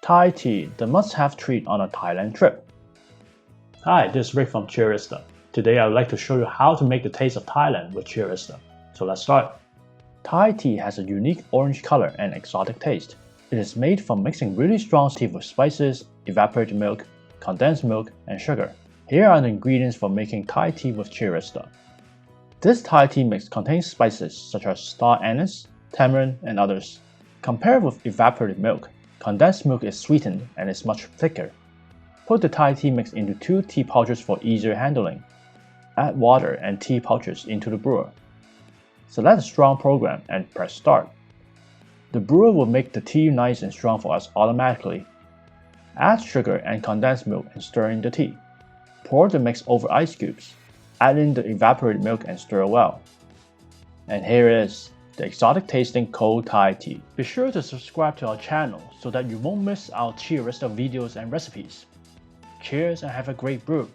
Thai tea, the must-have treat on a Thailand trip. Hi, this is Rick from Aerista. Today I would like to show you how to make the taste of Thailand with Aerista. So let's start. Thai tea has a unique orange color and exotic taste. It is made from mixing really strong tea with spices, evaporated milk, condensed milk, and sugar. Here are the ingredients for making Thai tea with Aerista. This Thai tea mix contains spices such as star anise, tamarind, and others. Compared with evaporated milk, condensed milk is sweetened and is much thicker. Put the Thai tea mix into 2 tea pouches for easier handling. Add water and tea pouches into the brewer. Select a strong program and press start. The brewer will make the tea nice and strong for us automatically. Add sugar and condensed milk and stir in the tea. Pour the mix over ice cubes. Add in the evaporated milk and stir well. And here it is, the exotic tasting cold Thai tea. Be sure to subscribe to our channel so that you won't miss our Aerista videos and recipes. Cheers and have a great brew!